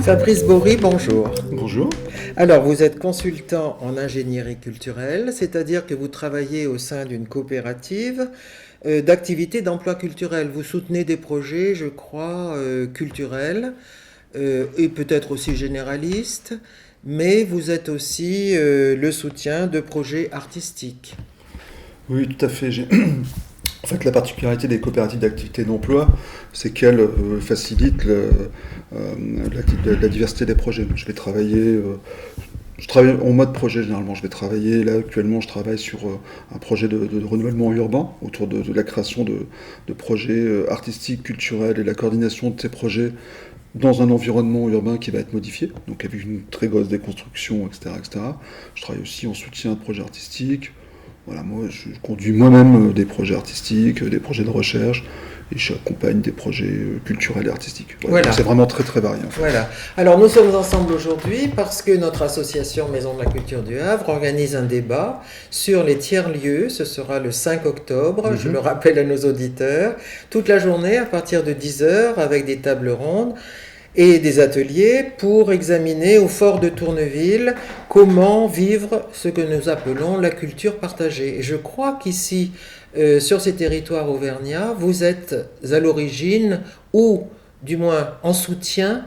Fabrice Bory, bonjour. Bonjour. Alors, vous êtes consultant en ingénierie culturelle, c'est-à-dire que vous travaillez au sein d'une coopérative d'activités d'emploi culturel. Vous soutenez des projets, je crois, culturels et peut-être aussi généralistes, mais vous êtes aussi le soutien de projets artistiques. Oui, tout à fait. En fait, la particularité des coopératives d'activité d'emploi, c'est qu'elles facilitent la diversité des projets. Donc, je travaille en mode projet généralement. Là actuellement, je travaille sur un projet de renouvellement urbain autour de la création de projets artistiques, culturels et la coordination de ces projets dans un environnement urbain qui va être modifié, donc avec une très grosse déconstruction, etc., etc. Je travaille aussi en soutien de projets artistiques. Voilà, moi, je conduis moi-même des projets artistiques, des projets de recherche, et j'accompagne des projets culturels et artistiques. Voilà. C'est vraiment très très varié. En fait. Voilà. Alors nous sommes ensemble aujourd'hui parce que notre association Maison de la Culture du Havre organise un débat sur les tiers-lieux. Ce sera le 5 octobre, je le rappelle à nos auditeurs, toute la journée à partir de 10h avec des tables rondes et des ateliers pour examiner au fort de Tourneville comment vivre ce que nous appelons la culture partagée. Et je crois qu'ici, sur ces territoires auvergnats, vous êtes à l'origine ou du moins en soutien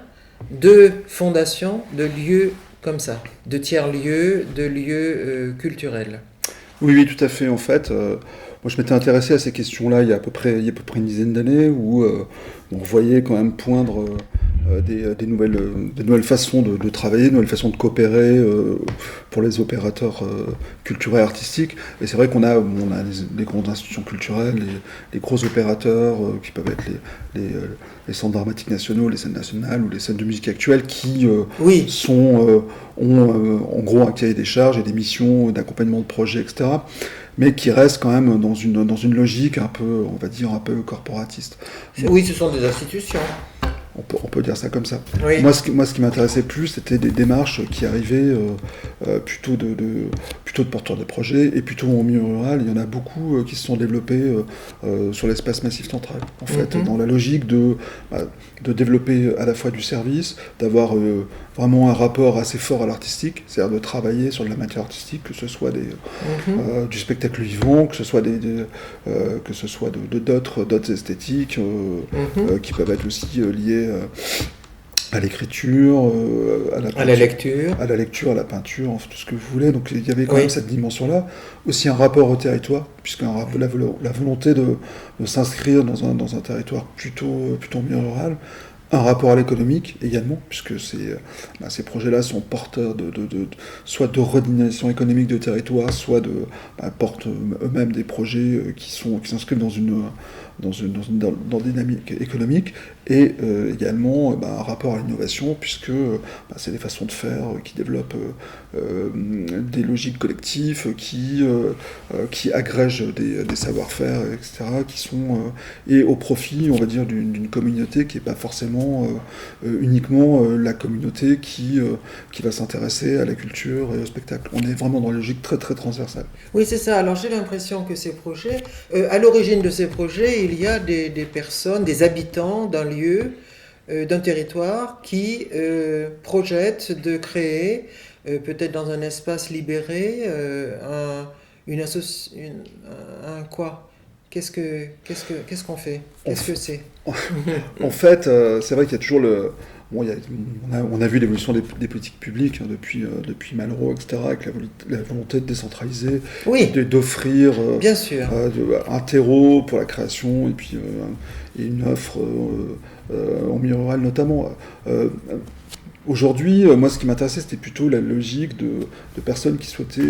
de fondations, de lieux comme ça, de tiers-lieux, de lieux culturels. Oui, tout à fait. En fait, moi, je m'étais intéressé à ces questions-là il y a à peu près une dizaine d'années où on voyait quand même poindre des nouvelles façons de travailler, de nouvelles façons de coopérer pour les opérateurs culturels et artistiques. Et c'est vrai qu'on a les grandes institutions culturelles, les gros opérateurs qui peuvent être les centres dramatiques nationaux, les scènes nationales ou les scènes de musique actuelle qui ont en gros un cahier des charges et des missions d'accompagnement de projets, etc. Mais qui restent quand même dans une logique un peu, on va dire, un peu corporatiste. Oui, ce sont des institutions. On peut dire ça comme ça. Oui. Moi, ce qui m'intéressait plus, c'était des démarches qui arrivaient plutôt de porteurs de projets et plutôt en milieu rural. Il y en a beaucoup qui se sont développés sur l'espace massif central, en fait, dans la logique de développer à la fois du service, d'avoir vraiment un rapport assez fort à l'artistique, c'est-à-dire de travailler sur de la matière artistique, que ce soit du spectacle vivant, que ce soit d'autres esthétiques qui peuvent être aussi liées à l'écriture, à la lecture, à la peinture, tout ce que vous voulez. Donc il y avait quand même cette dimension-là. Aussi un rapport au territoire, puisque la volonté de s'inscrire dans un territoire plutôt milieu rural. Un rapport à l'économique également, puisque ces projets-là sont porteurs soit de redynamisation économique de territoire, soit portent eux-mêmes des projets qui s'inscrivent dans une dynamique économique, et également un rapport à l'innovation, puisque c'est des façons de faire qui développent des logiques collectives, qui agrègent des savoir-faire, etc., qui sont et au profit, on va dire, d'une communauté qui n'est pas forcément uniquement la communauté qui va s'intéresser à la culture et au spectacle. On est vraiment dans une logique très très transversale. Oui, c'est ça. Alors j'ai l'impression que ces projets, à l'origine de ces projets, il y a des personnes, des habitants d'un lieu, d'un territoire qui projettent de créer, peut-être dans un espace libéré, un quoi ? Qu'est-ce qu'on fait ? Qu'est-ce que c'est ? En fait, c'est vrai qu'il y a toujours on a vu l'évolution des politiques publiques depuis Malraux, etc., avec la volonté de décentraliser, d'offrir bien sûr. Un terreau pour la création et puis et une offre en milieu rural notamment. Aujourd'hui, moi, ce qui m'intéressait, c'était plutôt la logique de personnes qui souhaitaient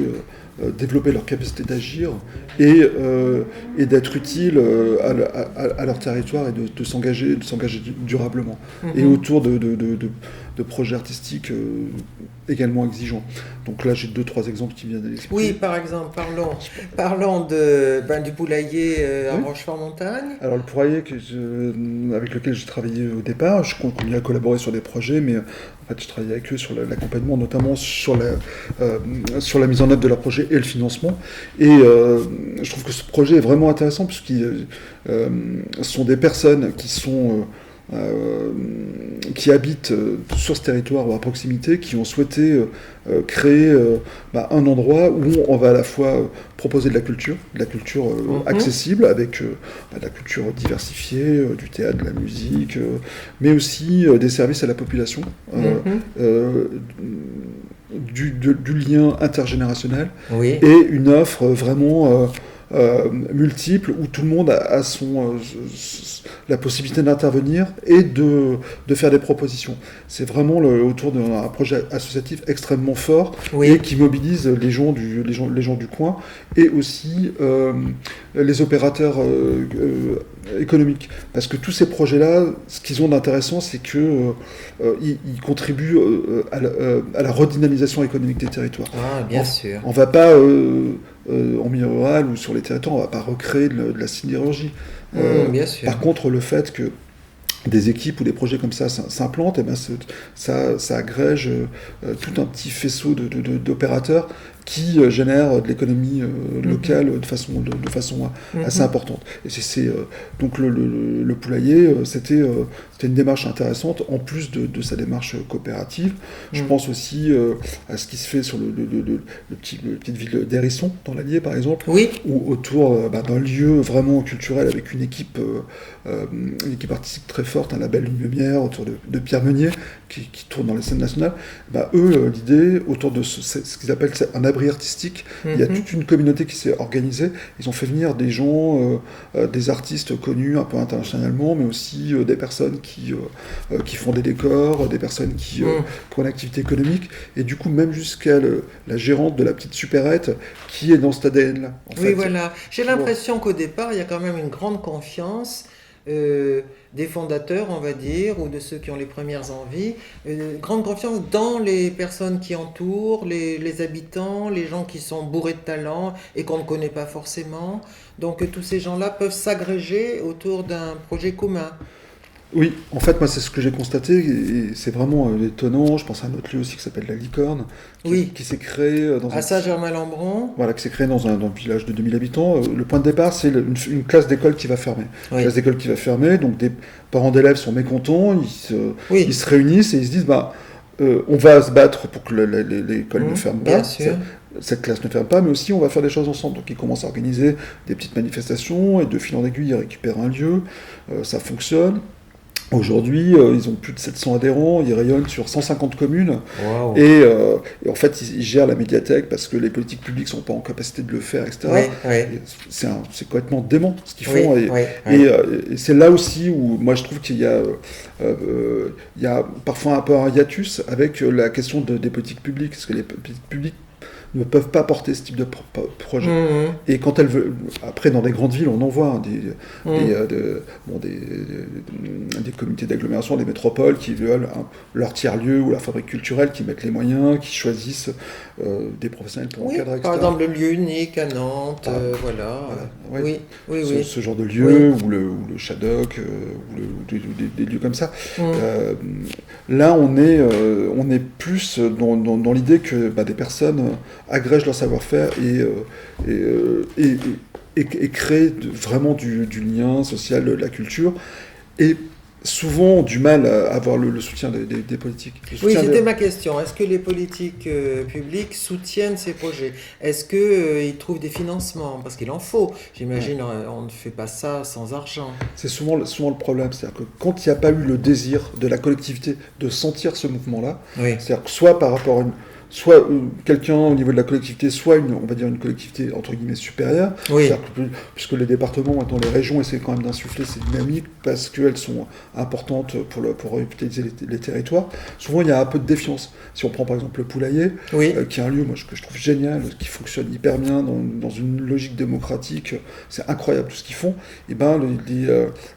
développer leur capacité d'agir et d'être utiles à leur territoire et de s'engager durablement. Et autour de de projets artistiques également exigeants. Donc là, j'ai 2-3 exemples qui viennent de l'esprit. Oui, par exemple, parlons du poulailler à Rochefort-Montagne. Alors le poulailler avec lequel j'ai travaillé au départ, je continue à collaborer sur des projets, mais en fait, je travaille avec eux sur l'accompagnement, notamment sur la mise en œuvre de leur projet et le financement. Et je trouve que ce projet est vraiment intéressant puisqu'ils sont des personnes qui habitent sur ce territoire ou à proximité, qui ont souhaité créer un endroit où on va à la fois proposer de la culture accessible, avec de la culture diversifiée, du théâtre, de la musique, mais aussi des services à la population, du lien intergénérationnel, et une offre vraiment multiple où tout le monde a la possibilité d'intervenir et de faire des propositions. C'est vraiment autour d'un projet associatif extrêmement fort et qui mobilise les gens du coin et aussi les opérateurs économiques. Parce que tous ces projets-là, ce qu'ils ont d'intéressant, c'est qu'ils contribuent à la redynamisation économique des territoires. Ah, bien sûr. On ne va pas... en milieu rural ou sur les territoires, on ne va pas recréer de la sidérurgie. Bien sûr. Par contre, le fait que des équipes ou des projets comme ça s'implantent, ça agrège tout un petit faisceau d'opérateurs qui génèrent de l'économie locale de façon assez importante. Et donc le poulailler, c'était une démarche intéressante, en plus de sa démarche coopérative. Je pense aussi à ce qui se fait sur la petite ville d'Hérisson, dans l'Allier par exemple, où autour d'un lieu vraiment culturel avec une équipe artistique très forte, un label Lumière autour de Pierre Meunier qui tourne dans les scènes nationales. Eux, l'idée autour de ce qu'ils appellent un abri artistique, il y a toute une communauté qui s'est organisée. Ils ont fait venir des gens, des artistes connus un peu internationalement, mais aussi des personnes qui font des décors, des personnes qui ont une activité économique, et du coup même jusqu'à la gérante de la petite supérette qui est dans cet ADN-là. Voilà. J'ai l'impression qu'au départ, il y a quand même une grande confiance des fondateurs, on va dire, ou de ceux qui ont les premières envies, grande confiance dans les personnes qui entourent, les habitants, les gens qui sont bourrés de talent et qu'on ne connaît pas forcément. Donc tous ces gens-là peuvent s'agréger autour d'un projet commun. Oui, en fait, moi, c'est ce que j'ai constaté, et c'est vraiment étonnant. Je pense à un autre lieu aussi qui s'appelle La Licorne, qui s'est créé dans Saint-Germain-Lambron. Voilà, qui s'est créé dans un village de 2000 habitants. Le point de départ, c'est une classe d'école qui va fermer. Une classe d'école qui va fermer, donc des parents d'élèves sont mécontents, ils se réunissent et ils se disent, on va se battre pour que l'école ne ferme pas. Cette classe ne ferme pas, mais aussi on va faire des choses ensemble. Donc ils commencent à organiser des petites manifestations, et de fil en aiguille, ils récupèrent un lieu, ça fonctionne. Aujourd'hui, ils ont plus de 700 adhérents, ils rayonnent sur 150 communes. Wow. Et en fait, ils gèrent la médiathèque parce que les politiques publiques ne sont pas en capacité de le faire, etc. C'est complètement dément ce qu'ils font. Et c'est là aussi où moi je trouve qu'il y a parfois un peu un hiatus avec la question des politiques publiques, parce que les politiques publiques ne peuvent pas porter ce type de projet. Et quand elles veulent, après dans des grandes villes, on en voit des comités d'agglomération, des métropoles qui veulent leur tiers-lieu ou leur fabrique culturelle, qui mettent les moyens, qui choisissent des professionnels pour encadrer, etc. Par exemple, le lieu unique à Nantes, Ce genre de lieu, ou le Shadok, ou des lieux comme ça. Là, on est plus dans l'idée que des personnes agrègent leur savoir-faire et créent vraiment du lien social, de la culture, et souvent ont du mal à avoir le soutien des politiques. C'était ma question. Est-ce que les politiques publiques soutiennent ces projets ? Est-ce qu'ils trouvent des financements ? Parce qu'il en faut. J'imagine on ne fait pas ça sans argent. C'est souvent le problème. C'est-à-dire que quand il n'y a pas eu le désir de la collectivité de sentir ce mouvement-là, c'est-à-dire que soit par rapport à soit quelqu'un au niveau de la collectivité, soit on va dire une collectivité entre guillemets supérieure, puisque les départements, maintenant les régions essaient quand même d'insuffler ces dynamiques parce qu'elles sont importantes pour revitaliser les territoires. Souvent il y a un peu de défiance. Si on prend par exemple le Poulailler, qui est un lieu que je trouve génial, qui fonctionne hyper bien dans une logique démocratique, c'est incroyable tout ce qu'ils font, et ben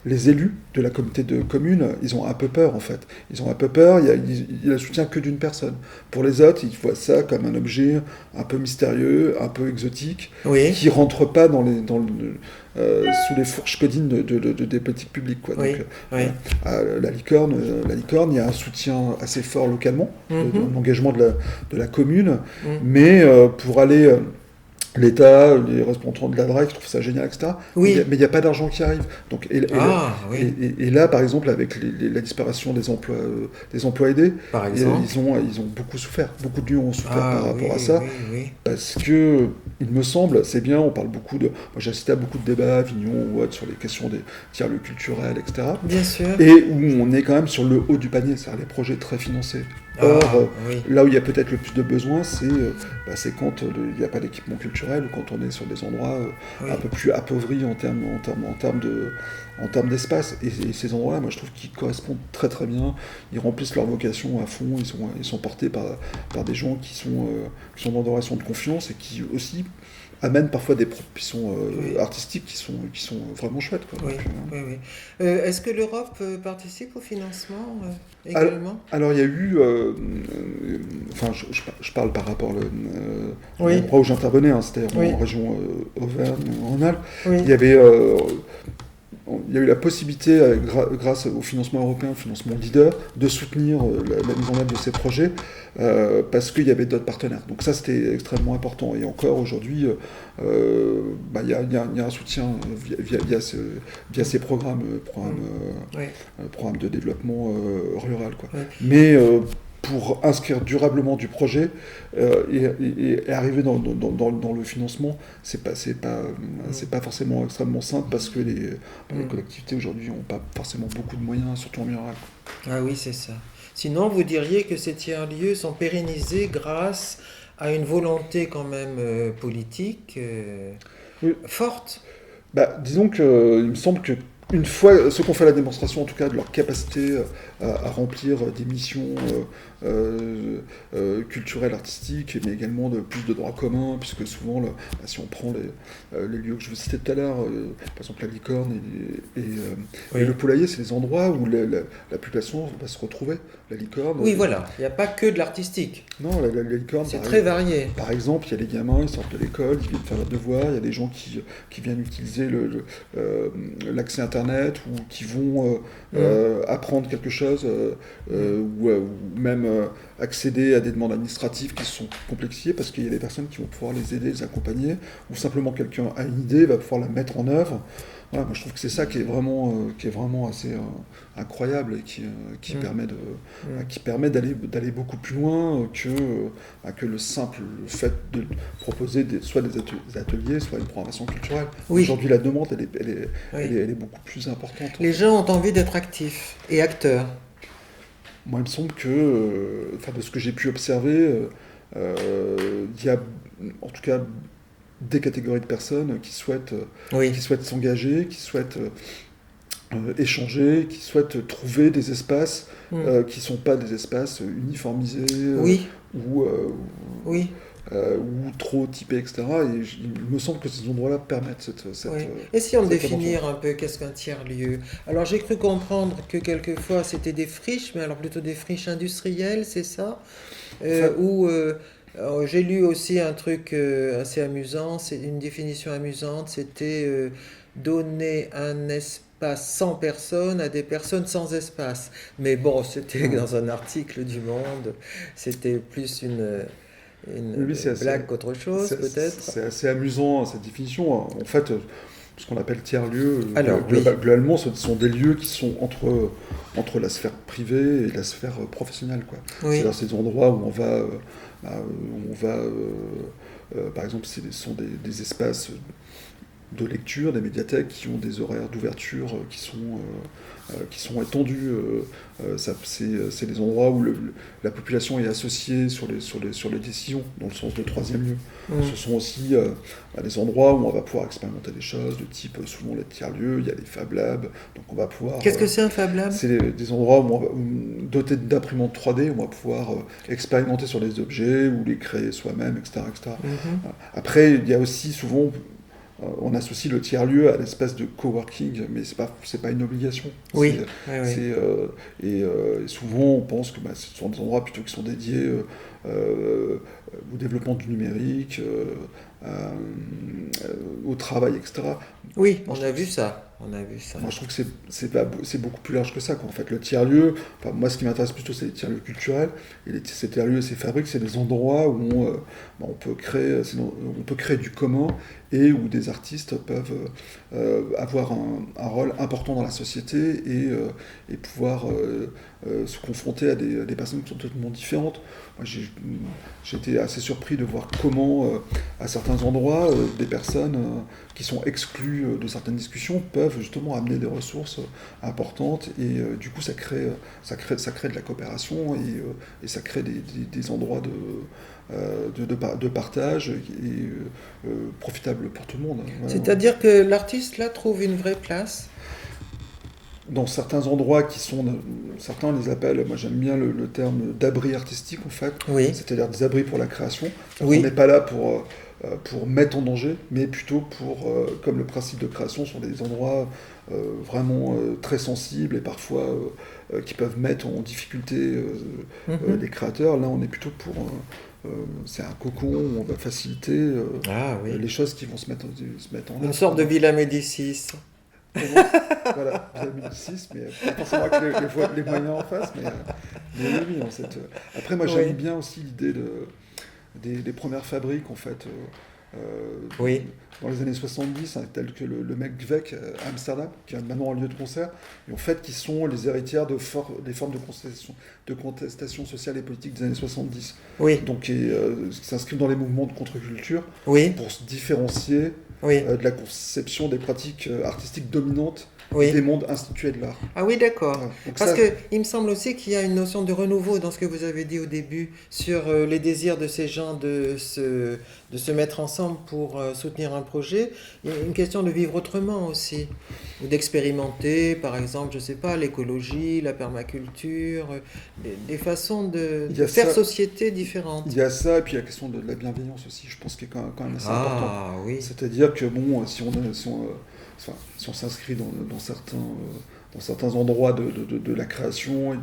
les élus de la communauté de communes, ils ont un peu peur en fait. Ils ont un peu peur, il y a le soutien que d'une personne. Pour les autres, ils voient ça comme un objet un peu mystérieux, un peu exotique, qui ne rentre pas sous les fourches codines des politiques publiques. Quoi. Donc, la licorne, il y a un soutien assez fort localement, l'engagement de la commune, mais pour aller... L'État, les représentants de la DRAC, je trouve ça génial, etc. Mais il n'y a pas d'argent qui arrive. Donc, et là, par exemple, avec la disparition des emplois aidés, ils ont beaucoup souffert. Beaucoup de lieux ont souffert par rapport à ça. Parce que, il me semble, c'est bien, on parle beaucoup de... Moi, j'ai assisté à beaucoup de débats, Avignon ou autres, sur les questions des tiers-lieux culturels, etc. Bien sûr. Et où on est quand même sur le haut du panier, c'est-à-dire les projets très financés. Or, là où il y a peut-être le plus de besoins, c'est quand il n'y a pas d'équipement culturel ou quand on est sur des endroits un peu plus appauvris en termes d'espace. Et ces endroits-là, moi, je trouve qu'ils correspondent très très bien. Ils remplissent leur vocation à fond. Ils sont portés par des gens qui sont dans des relations de confiance et qui aussi amènent parfois des propositions artistiques qui sont vraiment chouettes. Quoi. Est-ce que l'Europe participe au financement également ? Alors il y a eu, je parle par rapport à l'endroit où j'intervenais, c'était en région Auvergne-Rhône-Alpes. Il y avait... il y a eu la possibilité, grâce au financement européen, au financement leader, de soutenir la mise en œuvre de ces projets parce qu'il y avait d'autres partenaires. Donc ça, c'était extrêmement important. Et encore aujourd'hui, il y a un soutien via ces programmes de développement rural. Quoi. Mais pour inscrire durablement du projet et arriver dans le financement, c'est pas forcément extrêmement simple parce que les collectivités aujourd'hui n'ont pas forcément beaucoup de moyens, surtout en rural. Ah oui, c'est ça. Sinon, vous diriez que ces tiers-lieux sont pérennisés grâce à une volonté quand même politique forte. Disons qu'il me semble que une fois, ceux qui ont fait la démonstration en tout cas de leur capacité à remplir des missions culturelles, artistiques, mais également de plus de droits communs, puisque souvent, si on prend les lieux que je vous citais tout à l'heure, par exemple la licorne et le poulailler, c'est des endroits où la population va se retrouver. La licorne... Oui, voilà, il n'y a pas que de l'artistique. Non, la licorne... C'est très varié. Par exemple, il y a les gamins, ils sortent de l'école, ils viennent faire leurs devoirs, il y a des gens qui viennent utiliser l'accès Internet ou qui vont apprendre quelque chose ou même accéder à des demandes administratives qui sont complexifiées parce qu'il y a des personnes qui vont pouvoir les aider, les accompagner, ou simplement quelqu'un a une idée, va pouvoir la mettre en œuvre. Voilà, moi je trouve que c'est ça qui est vraiment assez incroyable et qui permet d'aller beaucoup plus loin que le fait de proposer soit des ateliers, soit une programmation culturelle. Aujourd'hui la demande elle est beaucoup plus importante. Les gens ont envie d'être actifs et acteurs. Moi, il me semble que, de ce que j'ai pu observer, il y a en tout cas des catégories de personnes qui souhaitent s'engager, qui souhaitent échanger, qui souhaitent trouver des espaces qui ne sont pas des espaces uniformisés ou trop typés, etc. Et il me semble que ces endroits-là permettent cette Essayons de définir un peu qu'est-ce qu'un tiers-lieu. Alors j'ai cru comprendre que quelquefois c'était des friches, mais alors plutôt des friches industrielles, c'est ça j'ai lu aussi un truc assez amusant, c'est une définition amusante, c'était donner un espace sans personne à des personnes sans espace. Mais bon, c'était dans un article du Monde, c'était plus une blague qu'autre chose, peut-être. C'est assez amusant, cette définition. En fait, ce qu'on appelle tiers-lieux, globalement, ce sont des lieux qui sont entre la sphère privée et la sphère professionnelle. Quoi. C'est-à-dire ces endroits où on va par exemple, ce sont des espaces de lecture, des médiathèques qui ont des horaires d'ouverture qui sont étendus. C'est des endroits où la population est associée sur les décisions, dans le sens de troisième lieu. Ce sont aussi des endroits où on va pouvoir expérimenter des choses, de type, souvent les tiers-lieux, il y a les Fab Labs, donc on va pouvoir... Qu'est-ce que c'est un Fab Lab? C'est des endroits dotés d'imprimantes 3D, où on va pouvoir expérimenter sur des objets, ou les créer soi-même, etc. etc. Après, il y a aussi souvent... on associe le tiers-lieu à l'espèce de coworking, mais c'est pas une obligation. Oui. Et souvent, on pense que ce sont des endroits plutôt qui sont dédiés au développement du numérique, au travail, etc. Oui, on a vu ça. Moi, je trouve que c'est beaucoup plus large que ça, quoi. En fait, le tiers-lieu, moi, ce qui m'intéresse plutôt, c'est les tiers-lieux culturels. Et ces tiers-lieux, ces fabriques, c'est des endroits où on peut créer du commun et où des artistes peuvent avoir un rôle important dans la société et pouvoir se confronter à des personnes qui sont totalement différentes. Moi, j'étais assez surpris de voir comment, à certains endroits, des personnes qui sont exclues de certaines discussions peuvent justement amener des ressources importantes et du coup ça crée de la coopération et ça crée des endroits de partage et profitables pour tout le monde. C'est-à-dire que l'artiste là trouve une vraie place dans certains endroits certains on les appellent, moi j'aime bien le terme d'abri artistique en fait, c'est-à-dire des abris pour la création. On n'est pas là pour mettre en danger, mais plutôt comme le principe de création, sont des endroits vraiment très sensibles et parfois qui peuvent mettre en difficulté les créateurs. Là on est plutôt pour... c'est un cocon où on va faciliter les choses qui vont se mettre en œuvre. Une sorte de Villa Médicis. Voilà, Villa Médicis, mais pas forcément avec les moyens en face, mais oui, en fait. Après, moi, j'aime bien aussi l'idée des premières fabriques, en fait, dans les années 70, telles que le Mecvec à Amsterdam, qui est maintenant un lieu de concert, et en fait, qui sont les héritières des formes de contestation sociale et politique des années 70. Donc, qui s'inscrivent dans les mouvements de contre-culture pour se différencier de la conception des pratiques artistiques dominantes des mondes institués de l'art. Ah oui, d'accord. Parce qu'il me semble aussi qu'il y a une notion de renouveau dans ce que vous avez dit au début sur les désirs de ces gens de se mettre ensemble pour soutenir un projet. Il y a une question de vivre autrement aussi, ou d'expérimenter, par exemple, je ne sais pas, l'écologie, la permaculture, des façons de faire société différentes. Il y a ça, et puis la question de la bienveillance aussi, je pense, qui est quand même assez important. Oui. C'est-à-dire que, bon, si on s'inscrit dans certains endroits de la création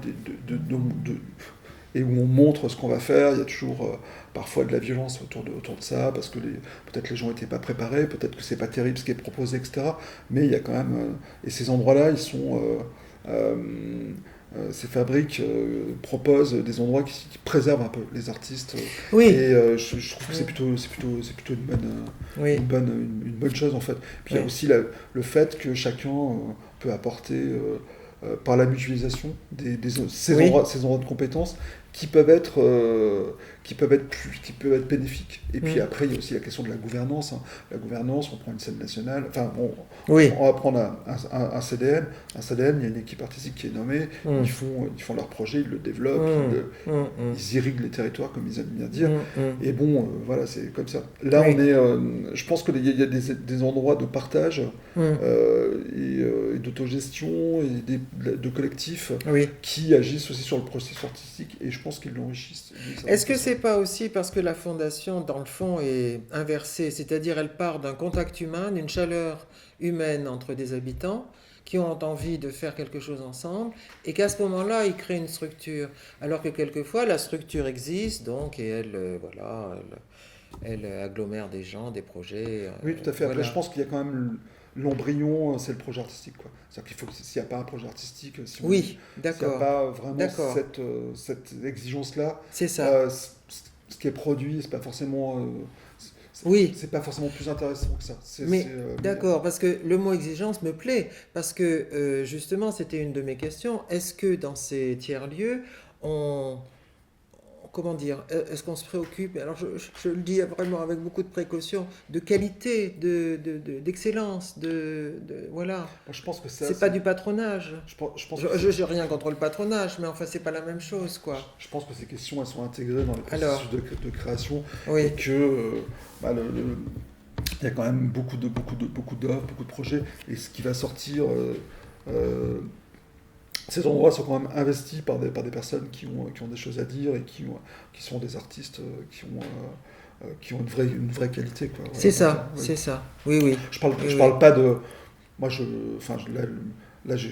et où on montre ce qu'on va faire, il y a toujours parfois de la violence autour de ça, parce que peut-être les gens n'étaient pas préparés, peut-être que c'est pas terrible ce qui est proposé, etc. Mais il y a quand même... et ces endroits-là, ils sont... ces fabriques proposent des endroits qui préservent un peu les artistes. Et je trouve que c'est plutôt une bonne chose en fait. Puis il y a aussi le fait que chacun peut apporter par la mutualisation ces endroits de compétences qui peuvent être bénéfiques. Et puis après, il y a aussi la question de la gouvernance. La gouvernance, on prend une scène nationale, on va prendre un CDN. Un CDN, il y a une équipe artistique qui est nommée, ils font leur projet, ils le développent, ils irriguent les territoires, comme ils aiment bien dire. Et bon, voilà, c'est comme ça. Là, je pense qu'il y a des endroits de partage et d'autogestion et de collectifs qui agissent aussi sur le processus artistique, et je pense qu'ils l'enrichissent. Est-ce que c'est pas aussi parce que la fondation, dans le fond, est inversée, c'est-à-dire elle part d'un contact humain, d'une chaleur humaine entre des habitants qui ont envie de faire quelque chose ensemble, et qu'à ce moment-là, ils créent une structure, alors que quelquefois, la structure existe, donc, et elle agglomère des gens, des projets. Oui, tout à fait. Après, je pense qu'il y a quand même... L'embryon, c'est le projet artistique, quoi. C'est-à-dire qu'il faut s'il n'y a pas un projet artistique, s'il n'y a pas vraiment cette exigence-là, c'est ça. Ce qui est produit, c'est pas forcément... c'est pas forcément plus intéressant que ça. D'accord, parce que le mot exigence me plaît, parce que justement, c'était une de mes questions. Est-ce que dans ces tiers-lieux, comment dire, est-ce qu'on se préoccupe, alors je le dis vraiment avec beaucoup de précaution, de qualité, d'excellence, voilà. Je pense que ça, c'est pas du patronage. Je n'ai rien contre le patronage, mais enfin c'est pas la même chose, quoi. Je pense que ces questions, elles sont intégrées dans les processus de création, oui. Et que il y a quand même beaucoup d'offres, beaucoup de projets, et ce qui va sortir, ces endroits sont quand même investis par des personnes qui ont des choses à dire et qui sont des artistes qui ont une vraie qualité, quoi. Voilà, c'est ça, c'est ça. Oui. Je parle pas de... Moi, là, je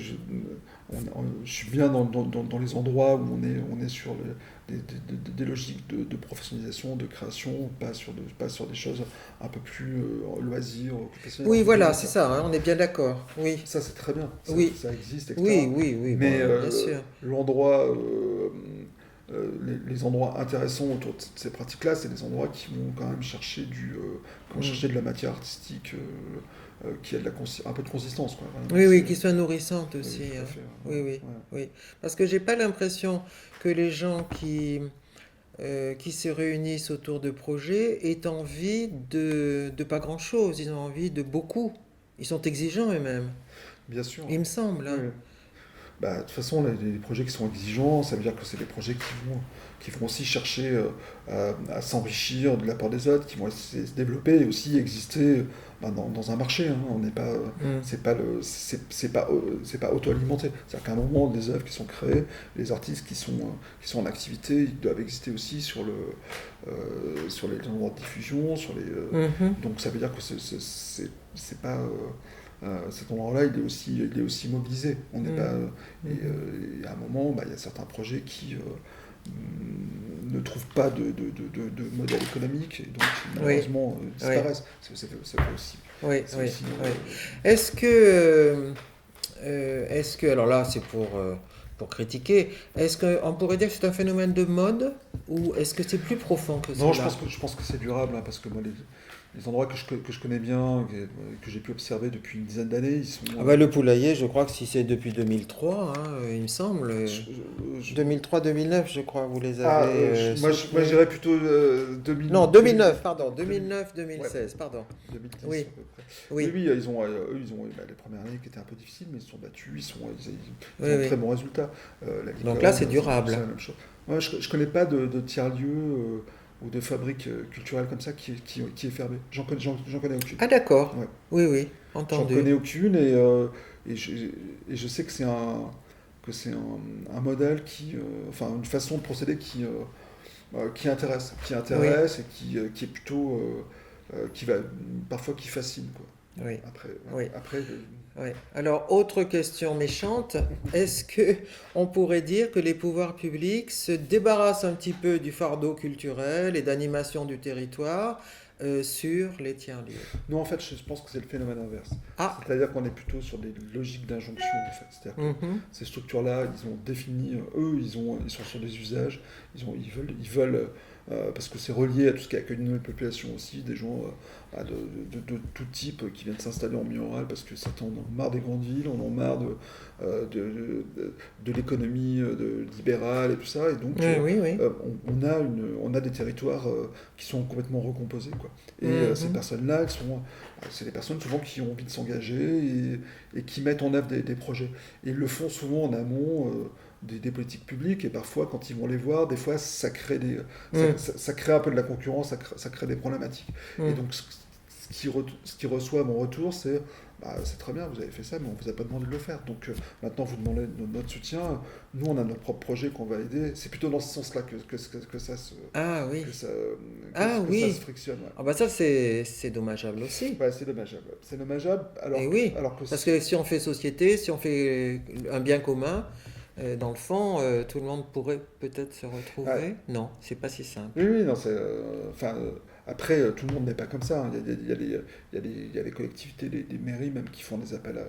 suis bien dans les endroits où on est sur des logiques de professionnalisation, de création, pas sur des choses un peu plus loisirs, occupationnelles. Oui, voilà, c'est ça, hein, on est bien d'accord. Oui. Ça, c'est très bien. Ça existe, etc. Oui. Mais bien sûr. l'endroit... les endroits intéressants autour de ces pratiques-là, c'est des endroits qui vont quand même chercher chercher de la matière artistique qui a un peu de consistance, quoi. Oui, qui soit nourrissante aussi. Oui, hein. Oui. Parce que j'ai pas l'impression que les gens qui se réunissent autour de projets aient envie de pas grand-chose. Ils ont envie de beaucoup. Ils sont exigeants eux-mêmes. Bien sûr. Il me semble. Hein. Oui. De toute façon, les projets qui sont exigeants, ça veut dire que c'est des projets qui vont aussi chercher à s'enrichir de la part des autres, qui vont essayer de se développer et aussi exister dans un marché. Hein. On n'est pas, c'est pas auto-alimenté. C'est-à-dire qu'à un moment, des œuvres qui sont créées, les artistes qui sont en activité, ils doivent exister aussi sur les endroits de diffusion, donc ça veut dire que c'est pas cet endroit-là, il est aussi mobilisé. On n'est pas, et à un moment, il y a certains projets qui ne trouvent pas de modèle économique et donc malheureusement disparaissent. Ça fait aussi. Oui. Est-ce que, alors là, c'est pour critiquer, est-ce qu'on pourrait dire que c'est un phénomène de mode ou est-ce que c'est plus profond que ça? Non, je pense que c'est durable, hein, parce que moi, les endroits que je connais bien, que j'ai pu observer depuis une dizaine d'années, ils sont... le poulailler, je crois que si c'est depuis 2003, il me semble. 2003-2009, je crois, vous les avez... moi, je dirais plutôt 2000... Non, 2009, pardon. 2009-2016, pardon. 2010, oui. À peu près. Oui. Eux, ils ont les premières années qui étaient un peu difficiles, mais ils se sont battus, ils ont un très bon résultat. Donc là, c'est durable. C'est la même chose. Moi, je ne connais pas de tiers-lieux... ou de fabriques culturelles comme ça qui est fermée. J'en connais aucune. Ah d'accord. Ouais. Oui, entendu. J'en connais aucune et je sais que c'est un modèle une façon de procéder qui intéresse et qui est plutôt qui fascine, quoi. Oui. Après. Alors, autre question méchante, est-ce qu'on pourrait dire que les pouvoirs publics se débarrassent un petit peu du fardeau culturel et d'animation du territoire sur les tiers-lieux? Non, en fait, je pense que c'est le phénomène inverse. C'est-à-dire qu'on est plutôt sur des logiques d'injonction, en fait. C'est-à-dire que ces structures-là, ils ont défini, ils sont sur des usages, ils veulent parce que c'est relié à tout ce qui accueille une nouvelle population aussi, des gens de tout type qui viennent s'installer en milieu rural parce que certains en ont marre des grandes villes, on en marre de l'économie libérale et tout ça, et donc on a des territoires qui sont complètement recomposés, quoi. Et ces personnes-là, c'est des personnes souvent qui ont envie de s'engager et qui mettent en œuvre des projets. Et ils le font souvent en amont des politiques publiques, et parfois quand ils vont les voir, des fois ça crée ça crée un peu de la concurrence, ça crée des problématiques. Et donc ce qu'ils reçoivent en retour, c'est très bien, vous avez fait ça, mais on ne vous a pas demandé de le faire. Donc maintenant vous demandez notre soutien, nous on a notre propre projet qu'on va aider. C'est plutôt dans ce sens-là que ça se se frictionne. Ouais. Ça c'est dommageable aussi. Ouais, c'est dommageable. Parce que si on fait société, si on fait un bien commun, dans le fond, tout le monde pourrait peut-être se retrouver. Non, c'est pas si simple. Oui, non, Après, tout le monde n'est pas comme ça. Hein. Il y a les collectivités, les mairies même qui font des appels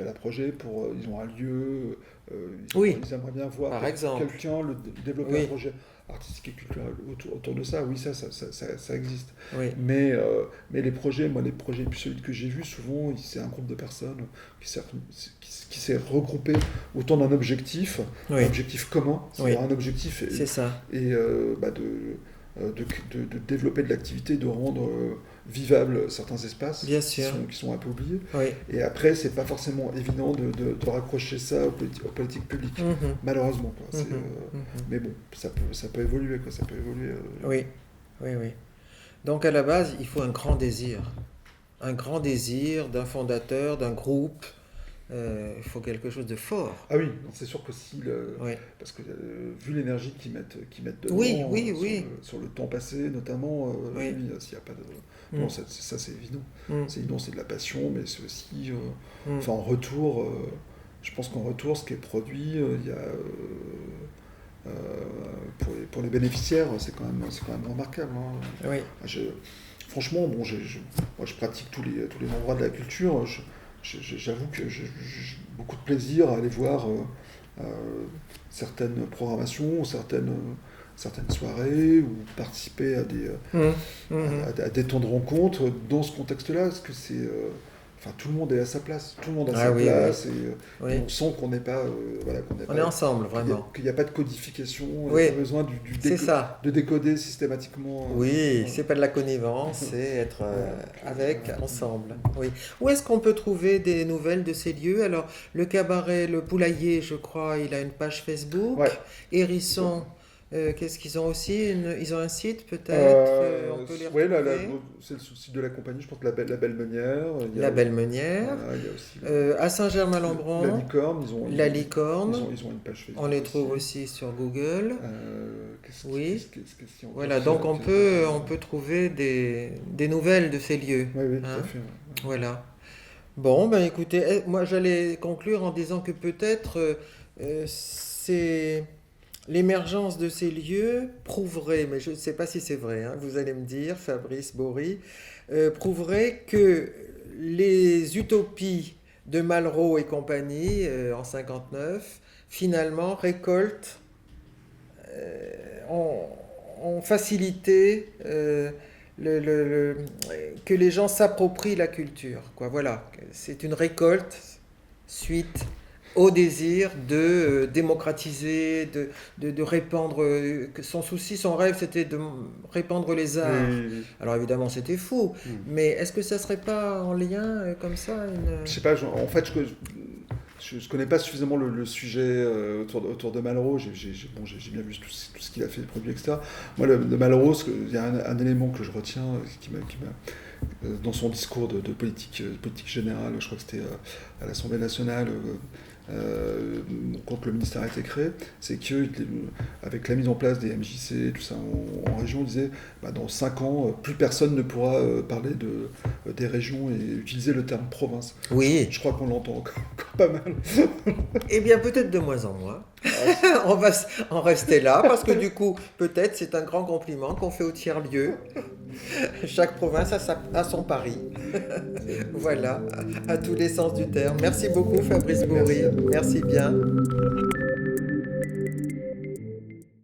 à projets pour ils ont un lieu, ils aimeraient bien voir quelqu'un développer un projet artistique et culturel autour de ça. Oui, ça existe. Oui. Mais les projets les plus solides que j'ai vus, souvent, c'est un groupe de personnes qui s'est regroupé autour d'un objectif, un objectif commun, c'est-à-dire un objectif de développer de l'activité, de rendre vivables certains espaces qui sont un peu oubliés. Oui. Et après, c'est pas forcément évident de raccrocher ça aux politiques publiques, malheureusement. Quoi. Mais bon, ça peut évoluer. Quoi. Ça peut évoluer. Oui. Donc à la base, il faut un grand désir d'un fondateur, d'un groupe. Il faut quelque chose de fort. Ah oui, c'est sûr que parce que vu l'énergie qu'ils mettent dedans, sur le temps passé notamment, s'il n'y a pas de... Non, ça c'est évident. C'est évident, c'est de la passion, mais c'est aussi... en retour, je pense qu'en retour, ce qui est produit, il y a... pour les bénéficiaires, c'est quand même remarquable. Hein. Oui. Franchement, moi je pratique tous les endroits de la culture. J'avoue que j'ai beaucoup de plaisir à aller voir certaines programmations, certaines soirées, ou participer à des temps de rencontre dans ce contexte-là, parce que c'est... tout le monde est à sa place, et on sent qu'on n'est pas... on est ensemble, vraiment. Qu'il n'y a pas de codification, il n'y a pas besoin de décoder systématiquement. C'est pas de la connivence, c'est être ensemble. Oui. Où est-ce qu'on peut trouver des nouvelles de ces lieux? Alors, le cabaret, le poulailler, je crois, il a une page Facebook. Hérisson... qu'est-ce qu'ils ont aussi? Ils ont un site peut-être? On peut les retrouver. C'est le site de la compagnie, je pense que la Belle Meunière. La Belle Meunière. Il y a aussi à Saint-Germain-Lembron. La Licorne. Ils ont une page Facebook. On les trouve aussi sur Google. Voilà, donc on peut trouver des nouvelles de ces lieux. Oui, tout à fait. Voilà. Bon, écoutez, moi j'allais conclure en disant que peut-être c'est... L'émergence de ces lieux prouverait, mais je ne sais pas si c'est vrai, vous allez me dire, Fabrice Bory, prouverait que les utopies de Malraux et compagnie en 59, finalement, récoltent, ont facilité que les gens s'approprient la culture. Quoi. Voilà, c'est une récolte suite au désir de démocratiser, de répandre, que son souci, son rêve, c'était de répandre les arts. Alors évidemment, c'était fou, mais est-ce que ça serait pas en lien comme ça Je sais pas, en fait, je connais pas suffisamment le sujet autour de Malraux. J'ai bien vu tout ce qu'il a fait, les produits, etc. Moi, de Malraux, il y a un élément que je retiens qui m'a dans son discours de politique générale, je crois que c'était à l'Assemblée nationale, quand le ministère a été créé, c'est qu'avec la mise en place des MJC, tout ça en région, on disait dans 5 ans, plus personne ne pourra parler des régions et utiliser le terme province. Oui. Je crois qu'on l'entend encore pas mal. Eh bien, peut-être de moins en moins. On va en rester là, parce que du coup, peut-être c'est un grand compliment qu'on fait au tiers-lieu. Chaque province a son pari. Voilà, à tous les sens du terme. Merci beaucoup, Fabrice Bory. Merci bien.